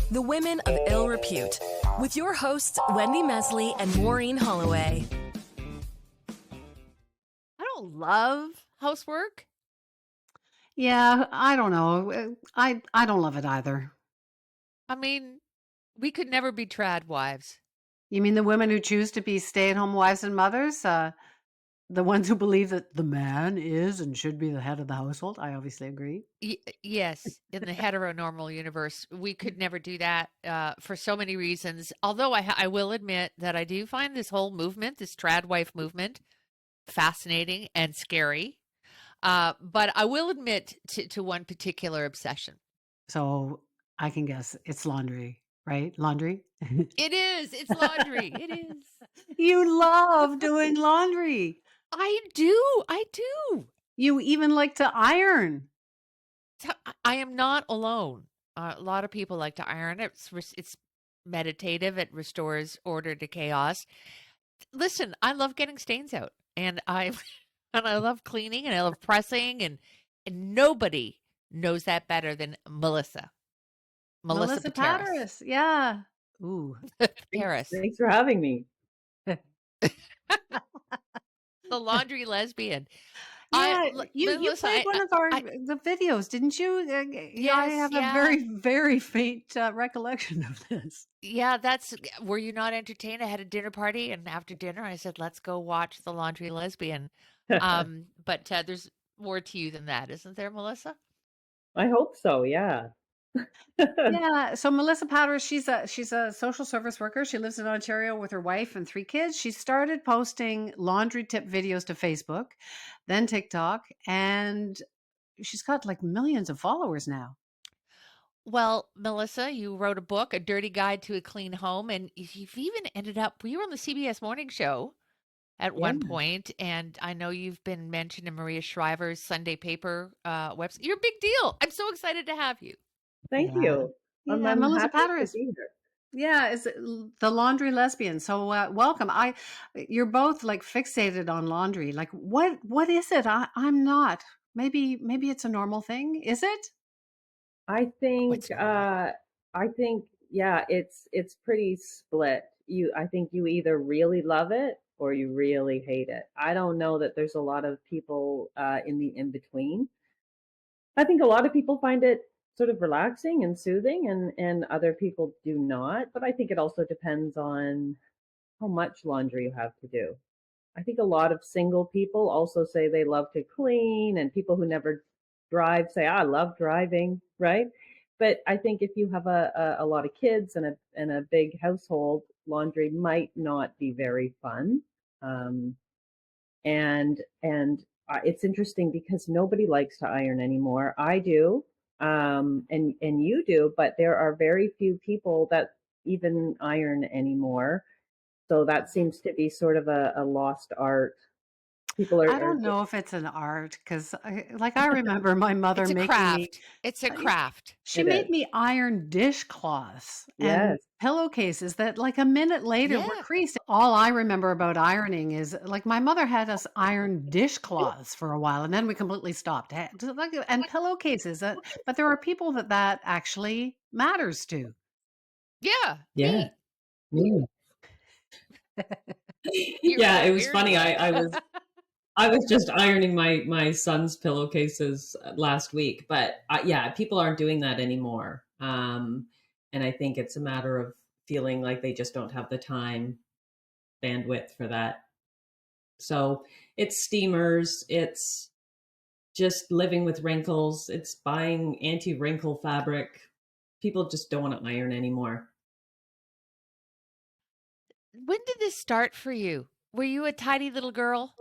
The Women of Ill Repute, with your hosts, Wendy Mesley and Maureen Holloway. I don't love housework. Yeah, I don't know. I don't love it either. I mean, we could never be trad wives. You mean the women who choose to be stay-at-home wives and mothers? The ones who believe that the man is and should be the head of the household? I obviously agree. Yes, in the heteronormal universe, we could never do that for so many reasons. Although I will admit that I do find this whole movement, this trad wife movement, fascinating and scary. But I will admit to one particular obsession. So I can guess it's laundry, right? Laundry? It is. It's laundry. It is. You love doing laundry. I do. I do. You even like to iron. I am not alone. A lot of people like to iron. It's meditative. It restores order to chaos. Listen, I love getting stains out, and I love cleaning, and I love pressing, and nobody knows that better than Melissa. Melissa Pateras. Yeah. Ooh. Pateras. Thanks for having me. The laundry lesbian. Yeah, you played one of the videos, didn't you? Yes, I have a very, very faint recollection of this. Yeah, were you not entertained? I had a dinner party, and after dinner, I said, let's go watch The Laundry Lesbian. But there's more to you than that, isn't there, Melissa? I hope so, yeah. Yeah. So Melissa Pateras, she's a social service worker. She lives in Ontario with her wife and 3 kids. She started posting laundry tip videos to Facebook, then TikTok, and she's got like millions of followers now. Well, Melissa, you wrote a book, A Dirty Guide to a Clean Home, and you've even ended up, you were on the CBS Morning Show at one point, and I know you've been mentioned in Maria Shriver's Sunday Paper website. You're a big deal. I'm so excited to have you. Thank you. I'm Melissa Pateras. Yeah, it's the laundry lesbian. So welcome. You're both like fixated on laundry. Like what is it? I'm not. Maybe it's a normal thing. Is it? I think yeah, it's pretty split. I think you either really love it or you really hate it. I don't know that there's a lot of people in the in between. I think a lot of people find it sort of relaxing and soothing, and other people do not. But I think it also depends on how much laundry you have to do. I think a lot of single people also say they love to clean, and people who never drive say, I love driving, right? But I think if you have a lot of kids and a big household, laundry might not be very fun. And it's interesting because nobody likes to iron anymore. I do, and you do, but there are very few people that even iron anymore. So that seems to be sort of a lost art. I don't know if it's an art because, I remember my mother making me. It's a craft. She made me iron dishcloths and pillowcases that, like a minute later, were creased. All I remember about ironing is, like, my mother had us iron dishcloths for a while, and then we completely stopped. And pillowcases, but there are people that actually matters to. Yeah. Yeah. Yeah, it was funny. I was just ironing my son's pillowcases last week, but yeah, people aren't doing that anymore. And I think it's a matter of feeling like they just don't have the time, bandwidth for that. So it's steamers, it's just living with wrinkles, it's buying anti-wrinkle fabric. People just don't want to iron anymore. When did this start for you? Were you a tidy little girl?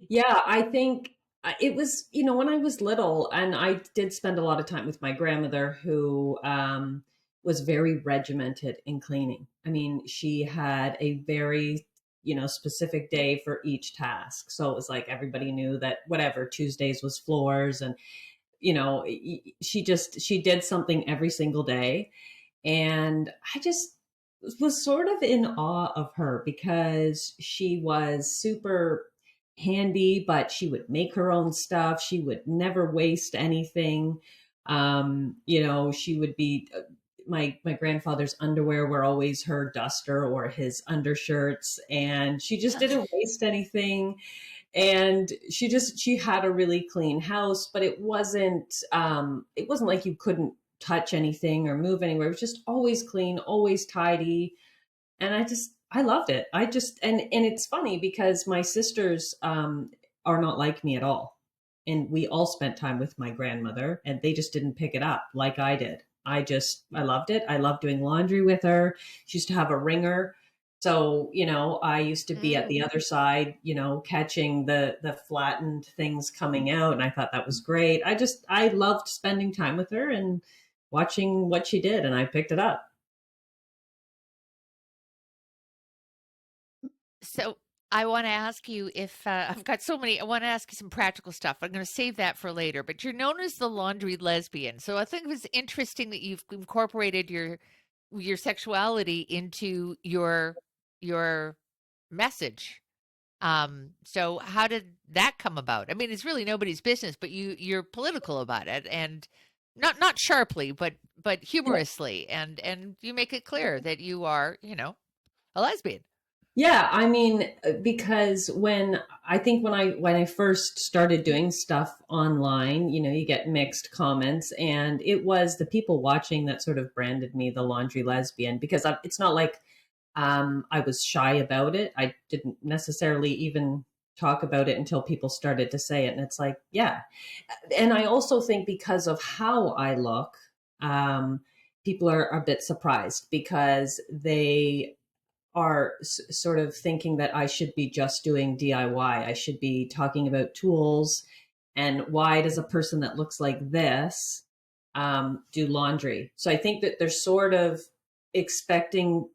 Yeah, I think it was, when I was little, and I did spend a lot of time with my grandmother who was very regimented in cleaning. I mean, she had a very, specific day for each task. So it was like everybody knew that whatever, Tuesdays was floors, and, she did something every single day. And I just was sort of in awe of her because she was super handy, but she would make her own stuff. She would never waste anything. She would be my grandfather's underwear were always her duster or his undershirts, and she just didn't waste anything. And she had a really clean house, but it wasn't like you couldn't touch anything or move anywhere. It was just always clean, always tidy. And I loved it. And it's funny because my sisters are not like me at all. And we all spent time with my grandmother, and they just didn't pick it up like I did. I loved it. I loved doing laundry with her. She used to have a wringer. So, I used to be at the other side, catching the flattened things coming out. And I thought that was great. I loved spending time with her and watching what she did, and I picked it up. So I want to ask you if I've got so many. I want to ask you some practical stuff. I'm going to save that for later. But you're known as the laundry lesbian, so I think it was interesting that you've incorporated your sexuality into your message. So how did that come about? I mean, it's really nobody's business, but you're political about it, and not sharply, but humorously, and you make it clear that you are, a lesbian. Yeah, I mean, because when I first started doing stuff online, you get mixed comments, and it was the people watching that sort of branded me the laundry lesbian, because it's not like I was shy about it. I didn't necessarily even talk about it until people started to say it, and it's like, yeah. And I also think because of how I look, people are a bit surprised because they are sort of thinking that I should be just doing DIY. I should be talking about tools. And why does a person that looks like this do laundry? So I think that they're sort of expecting,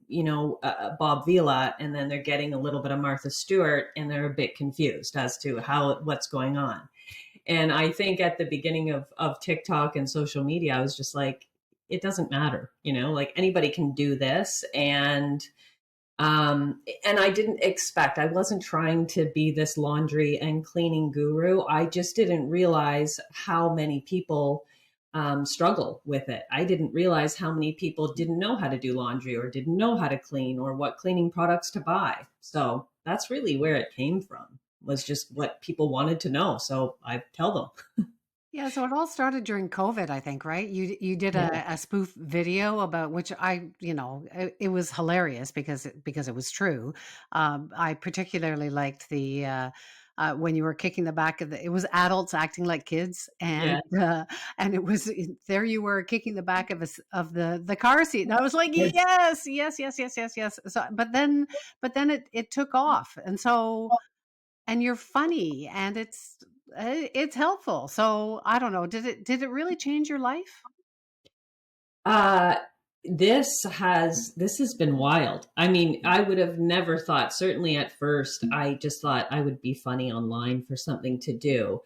Bob Vila, and then they're getting a little bit of Martha Stewart, and they're a bit confused as to what's going on. And I think at the beginning of TikTok and social media, I was just like, it doesn't matter, like anybody can do this. And I wasn't trying to be this laundry and cleaning guru. I just didn't realize how many people struggle with it. I didn't realize how many people didn't know how to do laundry or didn't know how to clean or what cleaning products to buy. So that's really where it came from, was just what people wanted to know. So I tell them. Yeah, so it all started during COVID, I think, right? You did a spoof video about which it was hilarious because it was true. I particularly liked the when you were kicking the back of it was adults acting like kids, and it was there you were kicking the back of the car seat, and I was like, yes, yes, yes, yes, yes, yes. So, but then it took off, and so. And you're funny, and it's helpful. So I don't know. Did it really change your life? Uh, this has been wild. I mean, I would have never thought, certainly at first, I just thought I would be funny online for something to do.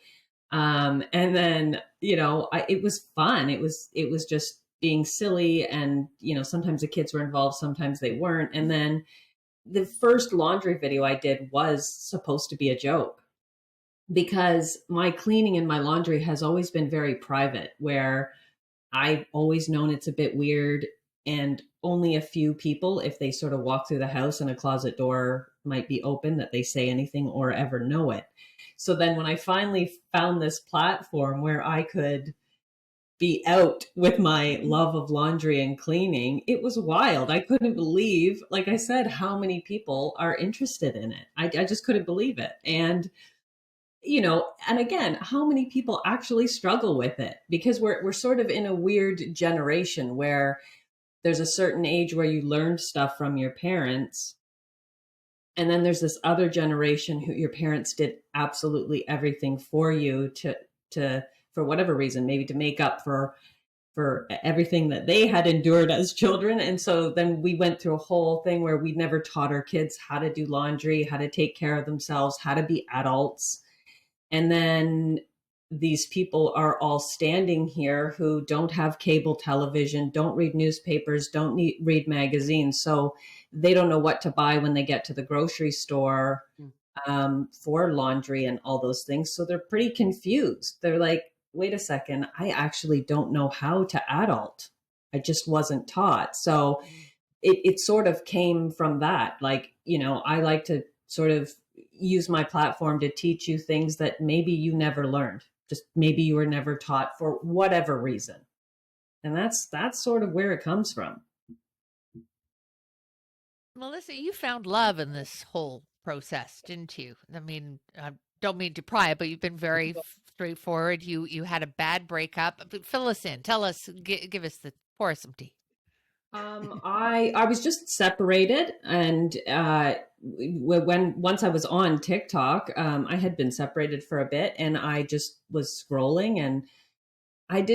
And then, it was fun. It was just being silly. And, sometimes the kids were involved, sometimes they weren't. And then the first laundry video I did was supposed to be a joke, because my cleaning and my laundry has always been very private, where I've always known it's a bit weird, and only a few people, if they sort of walk through the house and a closet door might be open, that they say anything or ever know it. So then when I finally found this platform where I could be out with my love of laundry and cleaning, it was wild. I couldn't believe, like I said, how many people are interested in it. I just couldn't believe it. And and again, how many people actually struggle with it? Because we're sort of in a weird generation where there's a certain age where you learned stuff from your parents. And then there's this other generation who your parents did absolutely everything for you to for whatever reason, maybe to make up for everything that they had endured as children. And so then we went through a whole thing where we never taught our kids how to do laundry, how to take care of themselves, how to be adults. And then these people are all standing here who don't have cable television, don't read newspapers, don't read magazines. So they don't know what to buy when they get to the grocery store for laundry and all those things. So they're pretty confused. They're like, wait a second, I actually don't know how to adult. I just wasn't taught. So it sort of came from that. Like, I like to sort of use my platform to teach you things that maybe you never learned, just maybe you were never taught for whatever reason. And that's sort of where it comes from. Melissa, you found love in this whole process, didn't you? I mean, I don't mean to pry, but you've been very straightforward. You had a bad breakup. Fill us in. Tell us, give us pour us some tea. I was just separated, and once I was on TikTok, I had been separated for a bit, and I just was scrolling, and at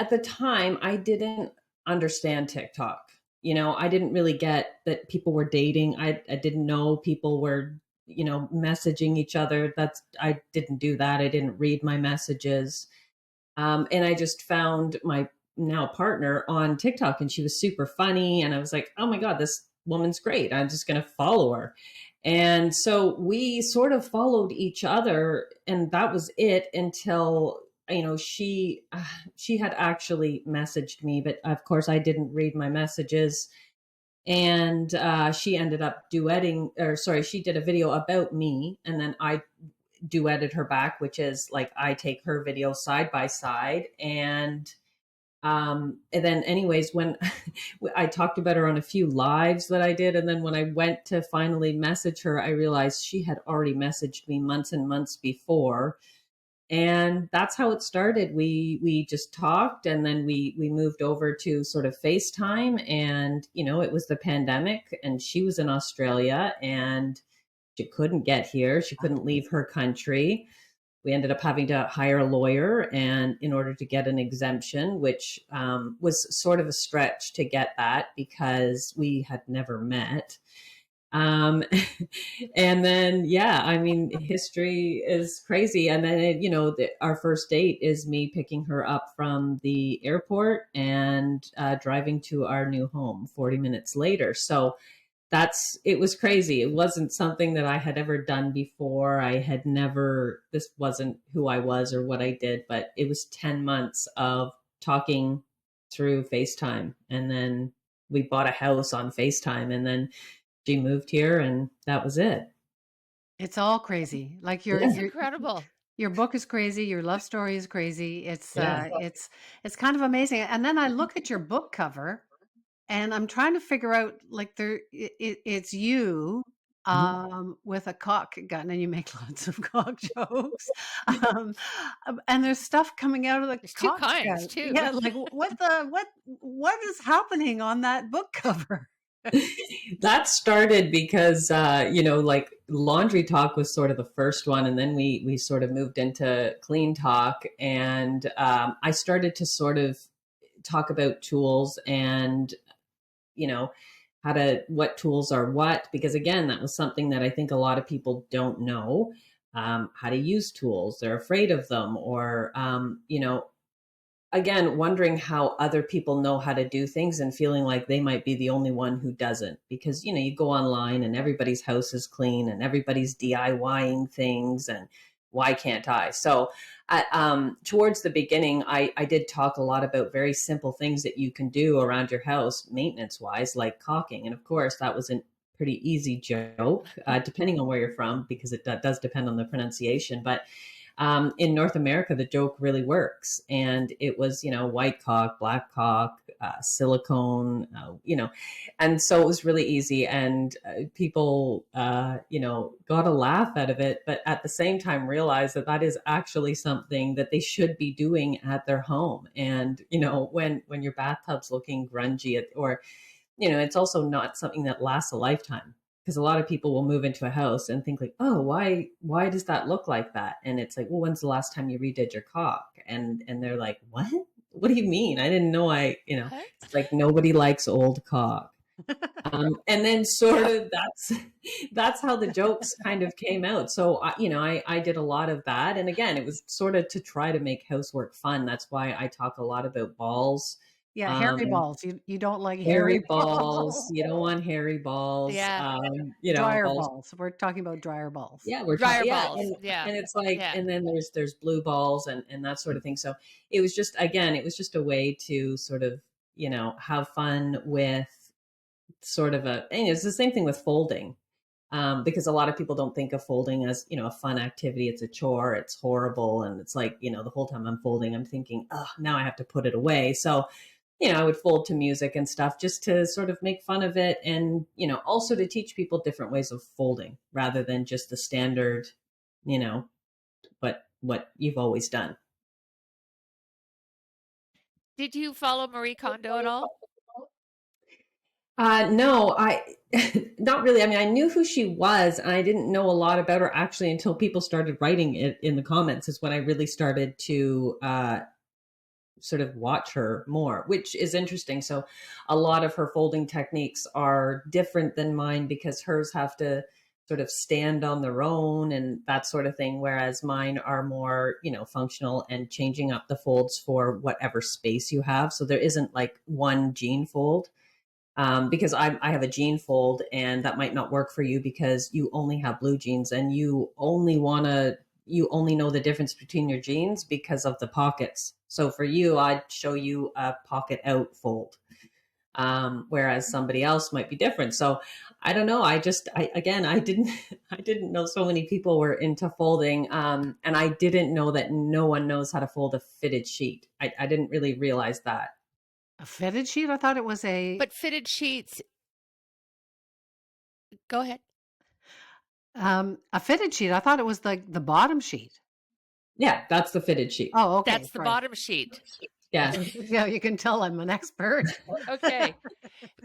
the time, I didn't understand TikTok. I didn't really get that people were dating. I didn't know people were, messaging each other. I didn't do that. I didn't read my messages. And I just found my now partner on TikTok, and she was super funny. And I was like, oh my God, this woman's great. I'm just going to follow her. And so we sort of followed each other, and that was it until she had actually messaged me, but of course I didn't read my messages. And she ended up she did a video about me, and then I duetted her back, which is like I take her video side by side. And then anyways, when I talked about her on a few lives that I did, and then when I went to finally message her, I realized she had already messaged me months and months before. And that's how it started. We just talked, and then we moved over to sort of FaceTime, and it was the pandemic, and she was in Australia, and she couldn't get here. She couldn't leave her country. We ended up having to hire a lawyer, and in order to get an exemption, which was sort of a stretch to get that because we had never met. And then, I mean, history is crazy. And then, our first date is me picking her up from the airport and driving to our new home 40 minutes later. So it was crazy. It wasn't something that I had ever done before. This wasn't who I was or what I did, but it was 10 months of talking through FaceTime. And then we bought a house on FaceTime, and then she moved here, and that was it. It's all crazy. Like it's incredible. Your book is crazy. Your love story is crazy. It's kind of amazing. And then I look at your book cover, and I'm trying to figure out, like, it's you with a cock gun, and you make lots of cock jokes. And there's stuff coming out of the there's cock two kinds gun. too. Yeah, like what is happening on that book cover? That started because like Laundry Talk was sort of the first one, and then we sort of moved into Clean Talk, and I started to sort of talk about tools and what tools are what, because again, that was something that I think a lot of people don't know, how to use tools. They're afraid of them, or again, wondering how other people know how to do things and feeling like they might be the only one who doesn't, because you go online and everybody's house is clean and everybody's DIYing things, and why can't I? So towards the beginning, I did talk a lot about very simple things that you can do around your house maintenance wise, like caulking. And of course that was a pretty easy joke, depending on where you're from, because it does depend on the pronunciation. But in North America, the joke really works. And it was, white caulk, black caulk, silicone, and so it was really easy. And people, got a laugh out of it, but at the same time realized that is actually something that they should be doing at their home. And, when your bathtub's looking grungy, or, it's also not something that lasts a lifetime. Because a lot of people will move into a house and think like, oh, why does that look like that? And it's like, well, when's the last time you redid your caulk? And they're like, what? What do you mean? I didn't know it's like nobody likes old caulk. And then sort of that's how the jokes kind of came out. So, I did a lot of that. And again, it was sort of to try to make housework fun. That's why I talk a lot about balls. Yeah, hairy balls. You don't like hairy balls. You don't want hairy balls. Yeah. Dryer balls. We're talking about dryer balls. Yeah, we're dryer balls. Yeah. And it's like, and then there's blue balls and that sort of thing. So it was just a way to sort of, have fun with sort of and it's the same thing with folding. Because a lot of people don't think of folding as, a fun activity. It's a chore. It's horrible. And it's like, the whole time I'm folding, I'm thinking, oh, now I have to put it away. So, I would fold to music and stuff just to sort of make fun of it. And, also to teach people different ways of folding rather than just the standard, what you've always done. Did you follow Marie Kondo at all? No, not really. I mean, I knew who she was, and I didn't know a lot about her actually until people started writing it in the comments is when I really started to sort of watch her more, which is interesting. So a lot of her folding techniques are different than mine because hers have to sort of stand on their own and that sort of thing, whereas mine are more, functional and changing up the folds for whatever space you have. So there isn't like one jean fold. Because I have a jean fold and that might not work for you because you only have blue jeans and you only know the difference between your jeans because of the pockets. So for you, I'd show you a pocket out fold. Whereas somebody else might be different. So I don't know. I didn't know so many people were into folding. And I didn't know that no one knows how to fold a fitted sheet. I didn't really realize that. A fitted sheet? I thought it was But fitted sheets. Go ahead. A fitted sheet. I thought it was like the bottom sheet. Yeah, that's the fitted sheet. Oh, okay. That's the bottom sheet. Yeah. Yeah, you can tell I'm an expert. Okay.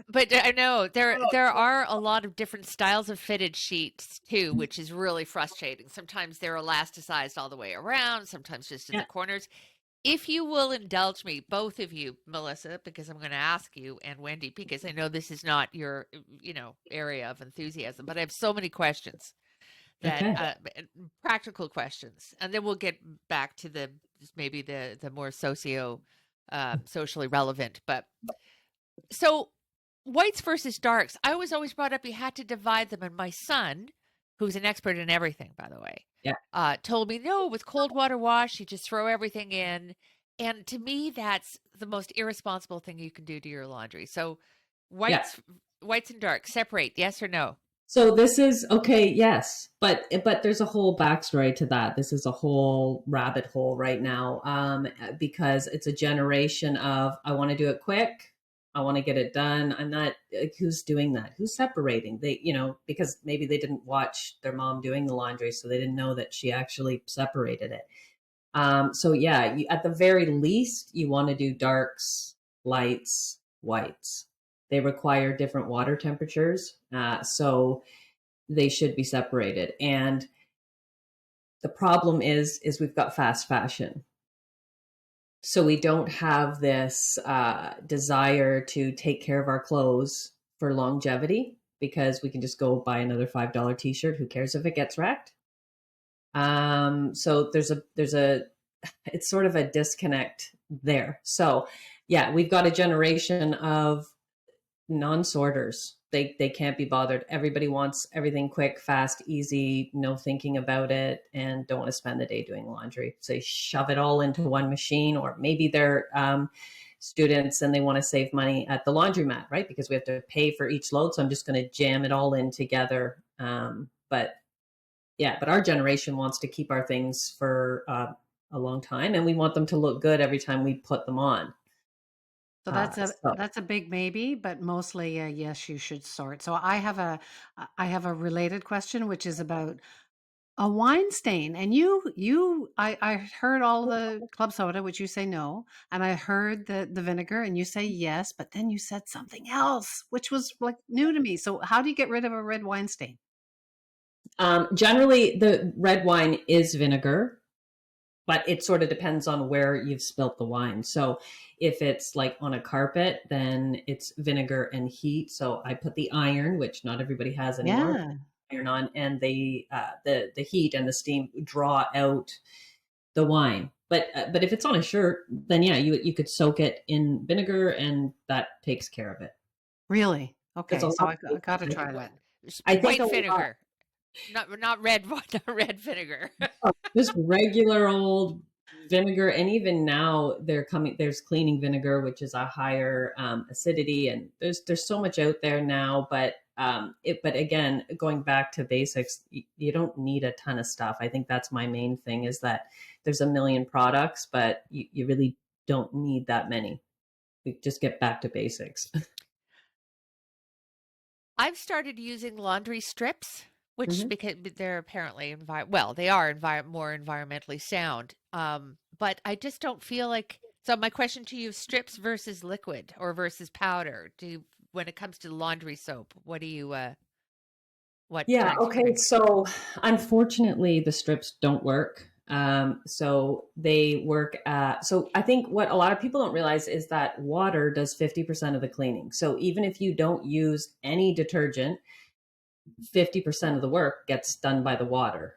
But I know there are a lot of different styles of fitted sheets too, which is really frustrating. Sometimes they're elasticized all the way around, sometimes just in the corners. If you will indulge me, both of you, Melissa, because I'm going to ask you, and Wendy, because I know this is not your, area of enthusiasm, but I have so many questions that practical questions, and then we'll get back to maybe the more socially relevant. But so whites versus darks, I was always brought up you had to divide them, and my son, who's an expert in everything, by the way, told me, no, with cold water wash, you just throw everything in. And to me, that's the most irresponsible thing you can do to your laundry. So whites and darks, separate, yes or no? So this is okay, yes, but there's a whole backstory to that. This is a whole rabbit hole right now, because it's a generation of I want to do it quick. I want to get it done. I'm not like, who's doing that? Who's separating? They, because maybe they didn't watch their mom doing the laundry, so they didn't know that she actually separated it. So yeah, at the very least, you want to do darks, lights, whites. They require different water temperatures, so they should be separated. And the problem is we've got fast fashion. So we don't have this desire to take care of our clothes for longevity because we can just go buy another $5 t-shirt. Who cares if it gets wrecked? So it's sort of a disconnect there. So yeah, we've got a generation of non-sorters. They can't be bothered. Everybody wants everything quick, fast, easy, no thinking about it, and don't want to spend the day doing laundry. So they shove it all into one machine, or maybe they're students and they want to save money at the laundromat, right? Because we have to pay for each load. So I'm just going to jam it all in together. But our generation wants to keep our things for a long time, and we want them to look good every time we put them on. So that's a big maybe, but mostly yes, you should sort. So I have a related question, which is about a wine stain. And I heard all the club soda, which you say no, and I heard the vinegar, and you say yes, but then you said something else, which was like new to me. So how do you get rid of a red wine stain? Generally, the red wine is vinegar, but it sort of depends on where you've spilt the wine. So if it's like on a carpet, then it's vinegar and heat. So I put the iron, which not everybody has anymore, iron on, and the heat and the steam draw out the wine. But if it's on a shirt, then yeah, you could soak it in vinegar, and that takes care of it. Really? Okay, so I got to try that. I think white vinegar. Not red vinegar. Just regular old vinegar, and even now there's cleaning vinegar, which is a higher acidity, and there's so much out there now. But but again, going back to basics, you don't need a ton of stuff. I think that's my main thing, is that there's a million products, but you really don't need that many. We just get back to basics. I've started using laundry strips, which Mhm. because they're apparently they are more environmentally sound. But I just don't feel like. So my question to you: strips versus liquid or versus powder? When it comes to laundry soap, what do you what Yeah, turns you okay. on? So unfortunately, the strips don't work. So they work so I think what a lot of people don't realize is that water does 50% of the cleaning. So even if you don't use any detergent, 50% of the work gets done by the water.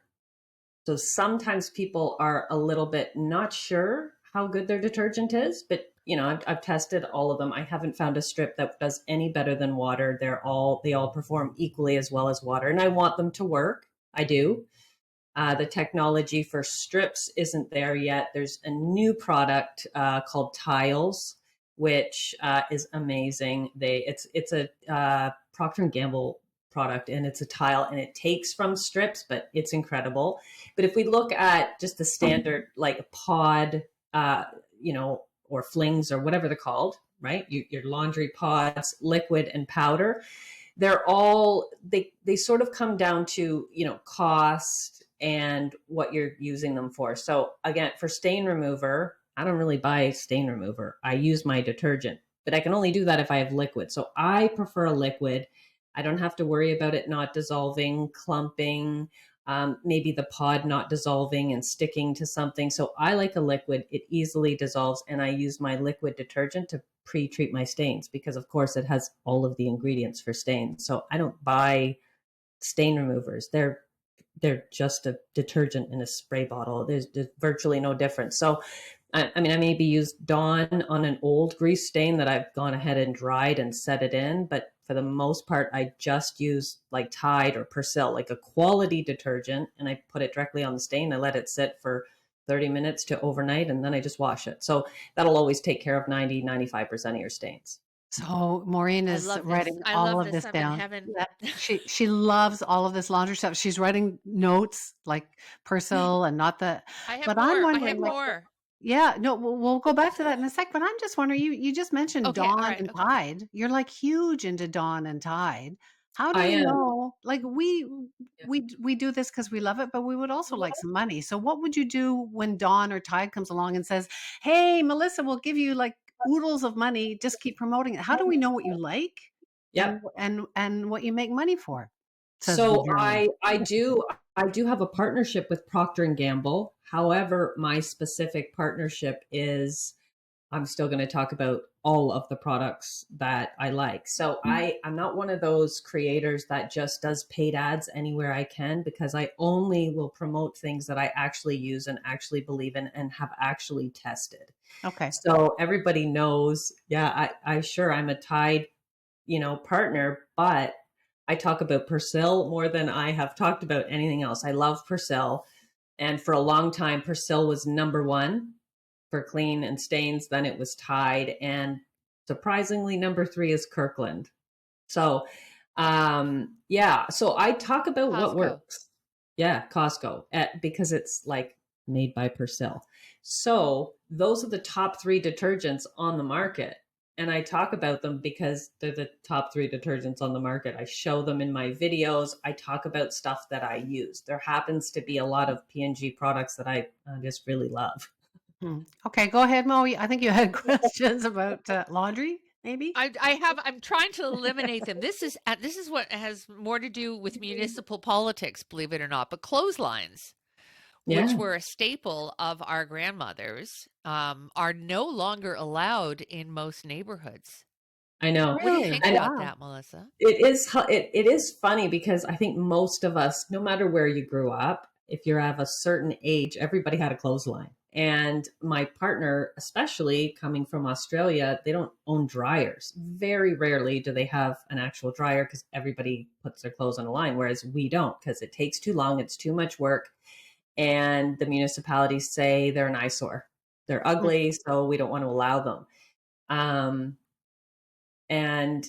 So sometimes people are a little bit not sure how good their detergent is, but I've tested all of them. I haven't found a strip that does any better than water. They all perform equally as well as water, and I want them to work. I do. The technology for strips isn't there yet. There's a new product called Tiles, which is amazing. It's a Procter and Gamble product, and it's a tile, and it takes from strips, but it's incredible. But if we look at just the standard like pod, or flings or whatever they're called, right? Your laundry pods, liquid and powder, they sort of come down to cost and what you're using them for. So again, for stain remover, I don't really buy stain remover. I use my detergent, but I can only do that if I have liquid. So I prefer a liquid. I don't have to worry about it not dissolving, clumping, maybe the pod not dissolving and sticking to something. So I like a liquid. It easily dissolves, and I use my liquid detergent to pre-treat my stains because, of course, it has all of the ingredients for stains. So I don't buy stain removers. They're just a detergent in a spray bottle. There's virtually no difference. So I mean, I maybe used Dawn on an old grease stain that I've gone ahead and dried and set it in, but for the most part, I just use like Tide or Persil, like a quality detergent, and I put it directly on the stain. I let it sit for 30 minutes to overnight, and then I just wash it. So that'll always take care of 95% of your stains. So Maureen I is love this. writing I all love of this. this I'm in down. heaven. She loves all of this laundry stuff. She's writing notes like Persil and not the. I have But I'm more. I have wondering, like, more. yeah, no, we'll go back to that in a sec. But I'm just wondering, you just mentioned Okay. All Dawn right. and Okay. Tide. You're like huge into Dawn and Tide. How do I you am. know? Like we do this because we love it, but we would also like some money. So what would you do when Dawn or Tide comes along and says, "Hey, Melissa, we'll give you like oodles of money. Just keep promoting it." How do we know what you like Yep. and what you make money for? Says the So journalist. I do have a partnership with Procter and Gamble. However, my specific partnership is I'm still going to talk about all of the products that I like. So I'm not one of those creators that just does paid ads anywhere I can, because I only will promote things that I actually use and actually believe in and have actually tested. Okay. So everybody knows, yeah, I'm a Tide, partner, but I talk about Persil more than I have talked about anything else. I love Persil. And for a long time, Persil was number one for clean and stains. Then it was Tide. And surprisingly, number three is Kirkland. So, yeah. So I talk about what Costco. works. Yeah, Costco, because it's like made by Persil. So those are the top three detergents on the market. And I talk about them because they're the top three detergents on the market. I show them in my videos. I talk about stuff that I use. There happens to be a lot of P&G products that I just really love. Okay, go ahead, Mo. I think you had questions about laundry, maybe. I'm trying to eliminate them. This is what has more to do with municipal politics, believe it or not. But clotheslines, which Yeah, were a staple of our grandmothers, are no longer allowed in most neighborhoods. I know. What do you Really? think And about Wow. that, Melissa? it is funny because I think most of us, no matter where you grew up, if you're of a certain age, everybody had a clothesline. And my partner, especially coming from Australia, they don't own dryers. Very rarely do they have an actual dryer because everybody puts their clothes on a line, whereas we don't, because it takes too long. It's too much work. and the municipalities say they're an eyesore. They're ugly, so we don't want to allow them. And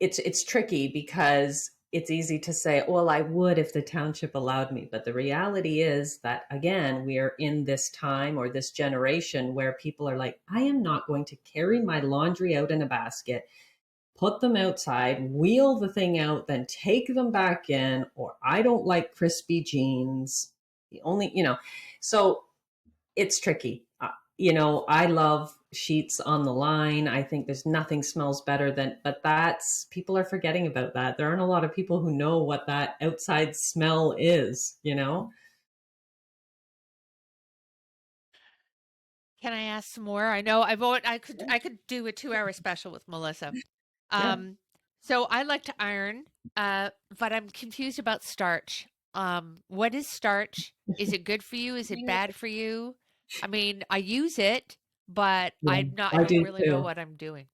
it's tricky because it's easy to say, well, I would if the township allowed me. But the reality is that, again, we are in this time or this generation where people are like, I am not going to carry my laundry out in a basket, put them outside, wheel the thing out, then take them back in, or I don't like crispy jeans. The only, so it's tricky. I love sheets on the line. I think there's nothing smells better but people are forgetting about that. There aren't a lot of people who know what that outside smell is, Can I ask some more? I know I could do a 2-hour special with Melissa. So I like to iron, but I'm confused about starch. What is starch? Is it good for you? Is it bad for you? I mean, I use it, but I don't really know what I'm doing.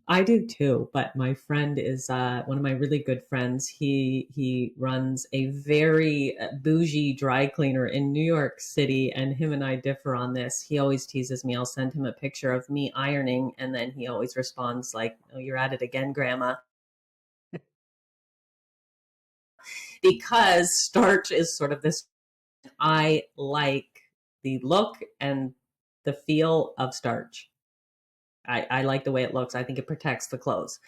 I do too, but my friend is one of my really good friends. He runs a very bougie dry cleaner in New York City, and him and I differ on this. He always teases me. I'll send him a picture of me ironing, and then he always responds like, "Oh, you're at it again, Grandma." Because starch is sort of this, I like the look and the feel of starch. I like the way it looks. I think it protects the clothes.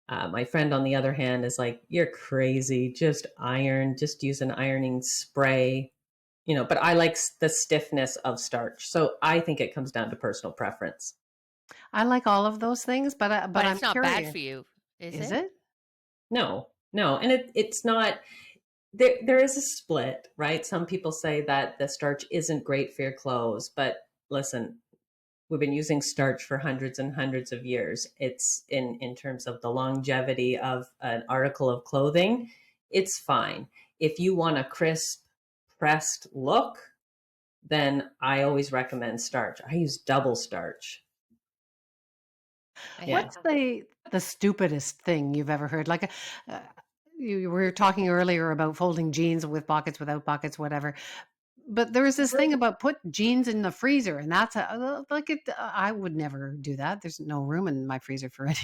My friend, on the other hand, is like, you're crazy. Just iron. Just use an ironing spray. But I like the stiffness of starch. So I think it comes down to personal preference. I like all of those things, but I'm it's not curious. bad for you, is it? No. And it's not. There is a split, right? Some people say that the starch isn't great for your clothes, but listen, we've been using starch for hundreds and hundreds of years. It's in terms of the longevity of an article of clothing, it's fine. If you want a crisp, pressed look, then I always recommend starch. I use double starch. What's the stupidest thing you've ever heard? Like, you were talking earlier about folding jeans with pockets, without pockets, whatever. But there was this thing about put jeans in the freezer, and that's I would never do that. There's no room in my freezer for any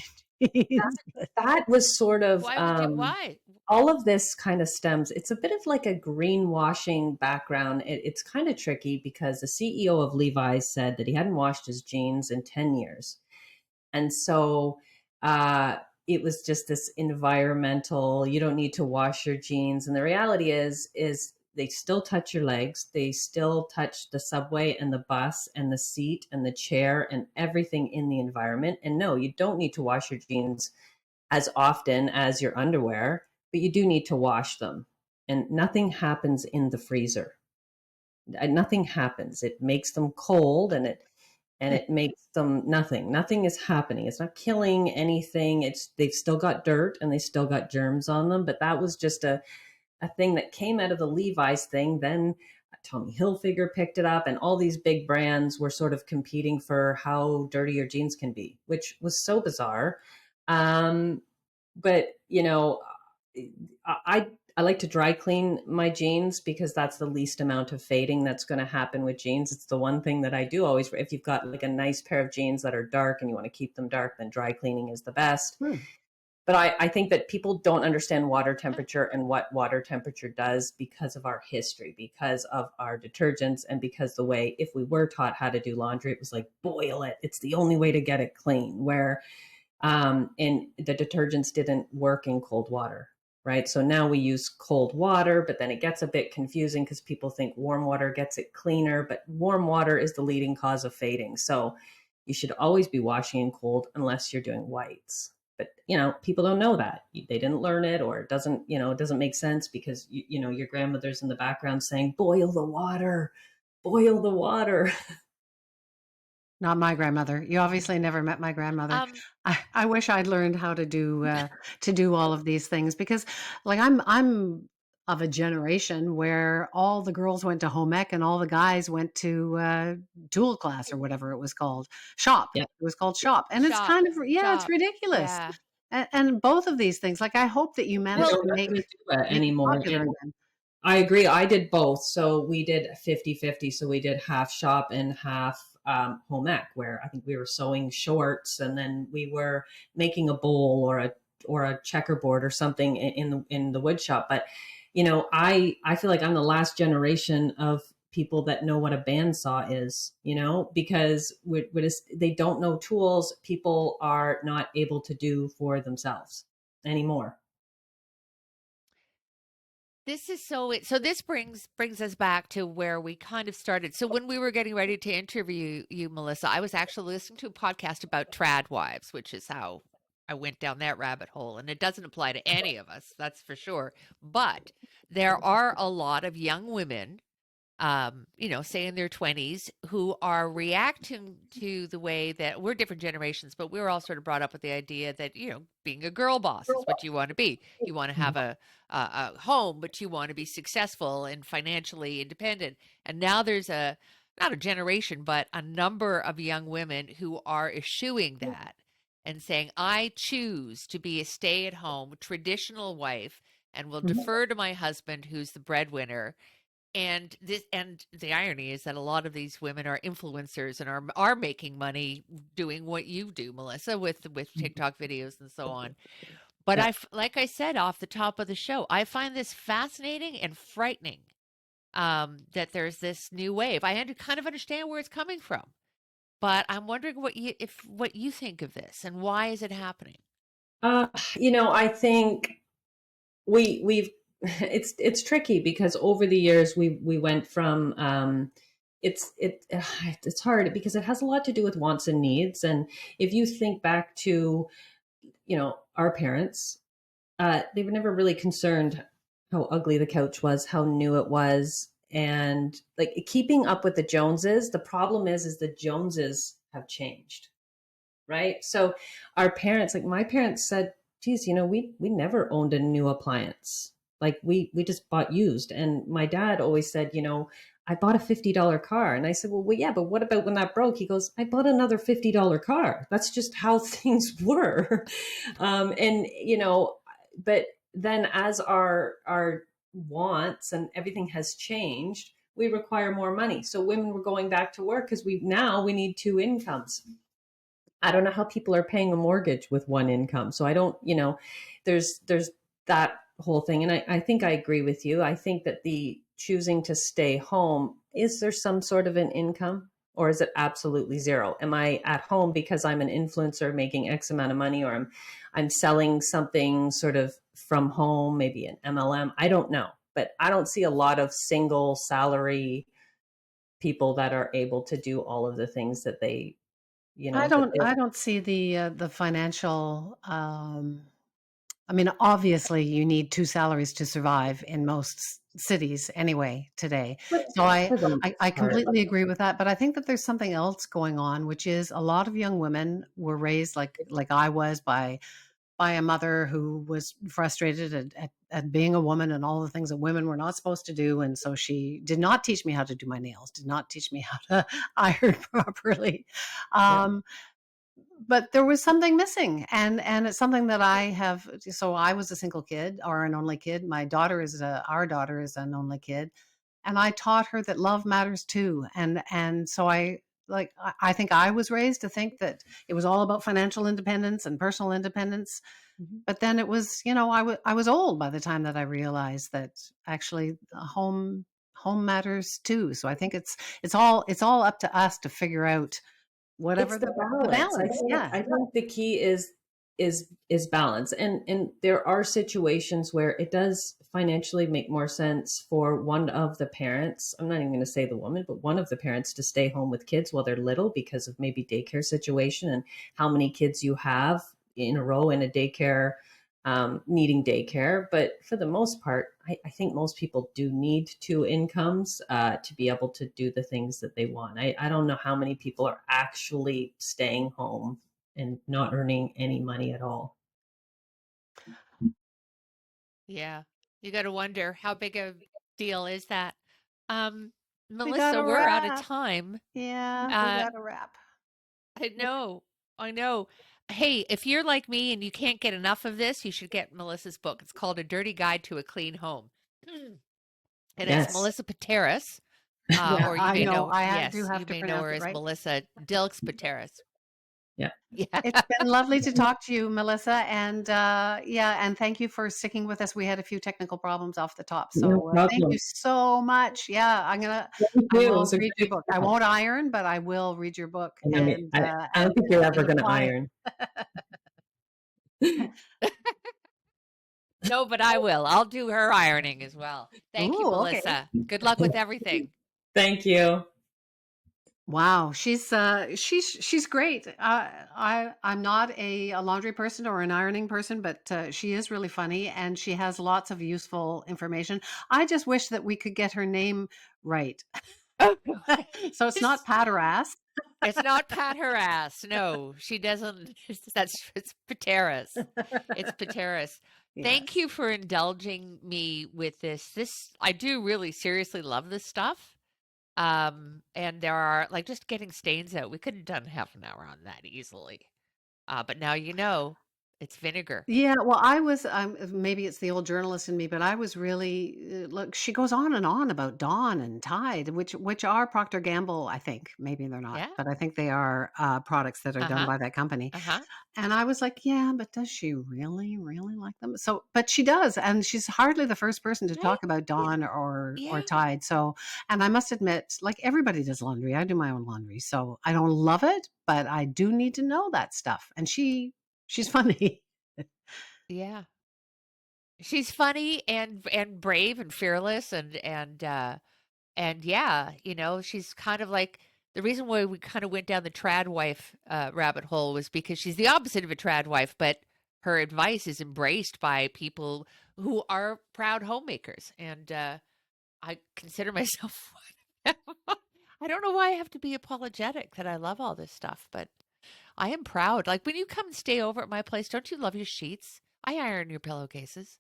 jeans. That was sort of why? All of this kind of stems. It's a bit of like a greenwashing background. It's kind of tricky because the CEO of Levi's said that he hadn't washed his jeans in 10 years. And so it was just this environmental, you don't need to wash your jeans. And the reality is they still touch your legs. They still touch the subway and the bus and the seat and the chair and everything in the environment. And no, you don't need to wash your jeans as often as your underwear, but you do need to wash them. And nothing happens in the freezer. Nothing happens. It makes them cold, and it makes them nothing. Nothing is happening. It's not killing anything. They've still got dirt and they still got germs on them. But that was just a thing that came out of the Levi's thing. Then Tommy Hilfiger picked it up, and all these big brands were sort of competing for how dirty your jeans can be, which was so bizarre. But I like to dry clean my jeans because that's the least amount of fading that's going to happen with jeans. It's the one thing that I do always. If you've got like a nice pair of jeans that are dark and you want to keep them dark, then dry cleaning is the best. But I think that people don't understand water temperature and what water temperature does because of our history, because of our detergents, and because the way, if we were taught how to do laundry, it was like, boil it. It's the only way to get it clean, where and the detergents didn't work in cold water, right? So now we use cold water, but then it gets a bit confusing because people think warm water gets it cleaner, but warm water is the leading cause of fading. So you should always be washing in cold unless you're doing whites. But, people don't know that. They didn't learn it, or it doesn't make sense because, your grandmother's in the background saying, boil the water, boil the water. Not my grandmother. You obviously never met my grandmother. I wish I'd learned how to do all of these things, because like I'm of a generation where all the girls went to home ec and all the guys went to tool class, or whatever it was called, shop. Yeah. It was called shop, and it's kind of it's ridiculous. And both of these things, like, I hope that you manage to make anymore. popular again. I agree. I did both. So we did 50-50. So we did half shop and half home ec, where I think we were sewing shorts and then we were making a bowl or a checkerboard or something in the wood shop. But I feel like I'm the last generation of people that know what a bandsaw is, because they don't know tools people are not able to do for themselves anymore. This is so this brings us back to where we kind of started. So when we were getting ready to interview you, Melissa, I was actually listening to a podcast about trad wives, which is how I went down that rabbit hole. And it doesn't apply to any of us, that's for sure. But there are a lot of young women, say in their 20s, who are reacting to the way that we're different generations, but we were all sort of brought up with the idea that, being a girl boss is what you want to be. You want to have a home, but you want to be successful and financially independent. And now there's not a generation, but a number of young women who are eschewing that and saying, I choose to be a stay-at-home traditional wife and will defer to my husband, who's the breadwinner. And the irony is that a lot of these women are influencers and are making money doing what you do, Melissa, with TikTok videos and so on. But yeah. Like I said off the top of the show, I find this fascinating and frightening, that there's this new wave. I kind of understand where it's coming from, but I'm wondering what you think of this and why is it happening? I think we've it's tricky because over the years we went from it's hard because it has a lot to do with wants and needs. And if you think back to our parents, they were never really concerned how ugly the couch was, how new it was, and like keeping up with the Joneses. The problem is the Joneses have changed, right? So our parents, like my parents said, geez, we never owned a new appliance. Like we just bought used. And my dad always said, I bought a $50 car. And I said, well, yeah, but what about when that broke? He goes, I bought another $50 car. That's just how things were. But then as our wants and everything has changed, we require more money. So women were going back to work because we need two incomes. I don't know how people are paying a mortgage with one income. So I don't, there's that whole thing. And I think I agree with you. I think that the choosing to stay home, is there some sort of an income or is it absolutely zero? Am I at home because I'm an influencer making X amount of money, or I'm selling something sort of from home, maybe an MLM? I don't know, but I don't see a lot of single salary people that are able to do all of the things that they I don't see the financial. I mean, obviously, you need two salaries to survive in most cities anyway today. So I completely agree with that. But I think that there's something else going on, which is a lot of young women were raised like I was by a mother who was frustrated at being a woman and all the things that women were not supposed to do. And so she did not teach me how to do my nails, did not teach me how to iron properly. But there was something missing, and it's something that I have. So I was a single kid or an only kid. Our daughter is an only kid, and I taught her that love matters too. And so I think I was raised to think that it was all about financial independence and personal independence. Mm-hmm. But then it was, I was old by the time that I realized that actually home matters too. So I think it's all up to us to figure out whatever the balance. I think the key is balance. And there are situations where it does financially make more sense for one of the parents, I'm not even going to say the woman, but one of the parents, to stay home with kids while they're little because of maybe daycare situation and how many kids you have in a row in a daycare, needing daycare. But for the most part, I think most people do need two incomes to be able to do the things that they want. I don't know how many people are actually staying home and not earning any money at all. Yeah, you got to wonder how big a deal is that. Melissa, we're out of time. Yeah, we got to wrap. I know. Hey, if you're like me and you can't get enough of this, you should get Melissa's book. It's called A Dirty Guide to a Clean Home. And it's Melissa Pateras. Yeah, or you I may know. yes, do have you to may know pronounce her it as right. Melissa Dilkes Pateras. Yeah. Yeah. It's been lovely to talk to you, Melissa, and and thank you for sticking with us. We had a few technical problems off the top, No so thank problem. you so much. Yeah, I will read your book. I won't iron, but I will read your book. I don't think you're ever going to iron. No, but I will. I'll do her ironing as well. Thank you, Melissa. Okay. Good luck with everything. Thank you. Wow, she's great. I'm not a laundry person or an ironing person, but she is really funny and she has lots of useful information. I just wish that we could get her name right. So it's not Pateras. It's not Pateras. No, she doesn't. It's Pateras. It's Pateras. Yes. Thank you for indulging me with this. I do really seriously love this stuff. And there are like just getting stains out. We could have done half an hour on that easily. But now you know it's vinegar. Yeah, well, maybe it's the old journalist in me, but I was really look. She goes on and on about Dawn and Tide, which are Procter Gamble. I think maybe they're not, Yeah. but I think they are products that are done by that company. And I was like, yeah, but does she really, really like them? So, but she does, and she's hardly the first person to talk about Dawn or Tide. So, and I must admit, like everybody does laundry. I do my own laundry, so I don't love it, but I do need to know that stuff. And she's funny. Yeah. She's funny and brave and fearless and yeah, you know, she's kind of like the reason why we kind of went down the trad wife rabbit hole was because she's the opposite of a trad wife, but her advice is embraced by people who are proud homemakers. And I consider myself one. I don't know why I have to be apologetic that I love all this stuff, but I am proud. Like when you come and stay over at my place, don't you love your sheets? I iron your pillowcases.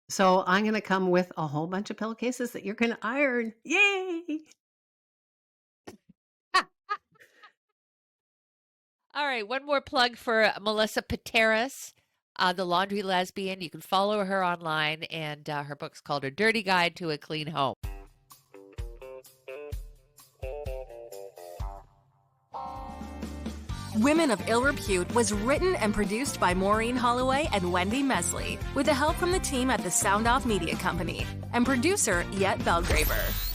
So I'm going to come with a whole bunch of pillowcases that you're going to iron. Yay! All right, one more plug for Melissa Pateras, the laundry lesbian. You can follow her online, and her book's called A Dirty Guide to a Clean Home. Women of Ill Repute was written and produced by Maureen Holloway and Wendy Mesley, with the help from the team at the Sound Off Media Company, and producer Yet Belgraver.